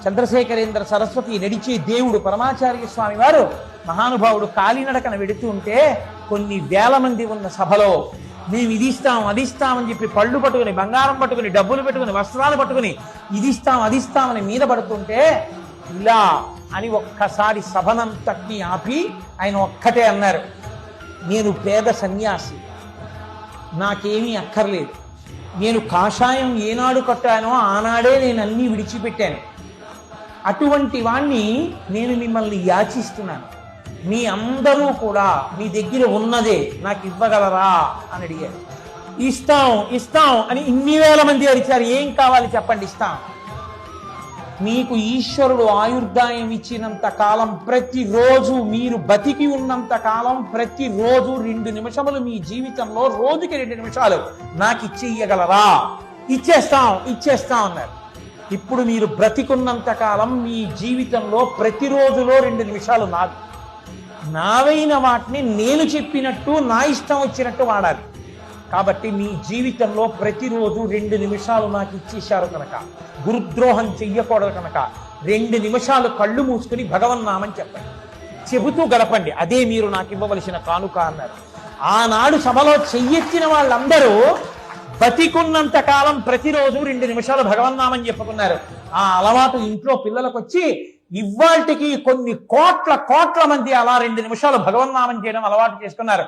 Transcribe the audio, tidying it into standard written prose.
చంద్రశేఖరేంద్ర సరస్వతి నడిచే దేవుడు పరమాచార్య స్వామి వారు మహానుభావుడు కాలినడకన వెడుతూ ఉంటే కొన్ని వేల మంది ఉన్న సభలో మేము ఇది ఇస్తాం అది ఇస్తామని చెప్పి పళ్ళు పట్టుకుని, బంగారం పట్టుకుని, డబ్బులు పెట్టుకుని, వస్త్రాలు పట్టుకుని ఇది ఇస్తాం అది ఇస్తామని మీద పడుతుంటే ఇలా అని ఒక్కసారి సభనంతటిని ఆపి ఆయన ఒక్కటే అన్నారు, నేను పేద సన్యాసి, నాకేమీ అక్కర్లేదు, నేను కాషాయం ఏనాడు కట్టానో ఆనాడే నేను అన్నీ విడిచిపెట్టాను, అటువంటి వాణ్ణి నేను మిమ్మల్ని యాచిస్తున్నాను, మీ అందరూ కూడా మీ దగ్గర ఉన్నదే నాకు ఇవ్వగలరా అని అడిగారు. ఇస్తాం ఇస్తాం అని ఇన్ని వేల మంది అడిచారు. ఏం కావాలి చెప్పండి, ఇస్తాం. మీకు ఈశ్వరుడు ఆయుర్దాయం ఇచ్చినంత కాలం, ప్రతిరోజు మీరు బతికి ఉన్నంత కాలం, ప్రతిరోజు 2 నిమిషములు మీ జీవితంలో రోజుకి 2 నిమిషాలు నాకు ఇచ్చేయగలరా? ఇచ్చేస్తాం ఇచ్చేస్తాం అన్నారు. ఇప్పుడు మీరు బ్రతికున్నంత కాలం మీ జీవితంలో ప్రతిరోజులో 2 నిమిషాలు నావైన వాటిని నేను చెప్పినట్టు నా ఇష్టం వచ్చినట్టు వాడాలి. కాబట్టి మీ జీవితంలో ప్రతిరోజు 2 నిమిషాలు నాకు ఇచ్చేశారు కనుక, గురుద్రోహం చెయ్యకూడదు కనుక 2 నిమిషాలు కళ్ళు మూసుకుని భగవన్నామని చెప్పండి, చెబుతూ గడపండి, అదే మీరు నాకు ఇవ్వవలసిన కానుక అన్నారు. ఆనాడు సభలో చెయ్యెత్తిన వాళ్ళందరూ బతికున్నంత కాలం ప్రతిరోజు 2 నిమిషాలు భగవన్నామని చెప్పుకున్నారు. ఆ అలవాటు ఇంట్లో పిల్లలకు వచ్చి ఇవాళకి కొన్ని కోట్ల మంది అలా 2 నిమిషాలు భగవన్నామం చేయడం అలవాటు చేసుకున్నారు.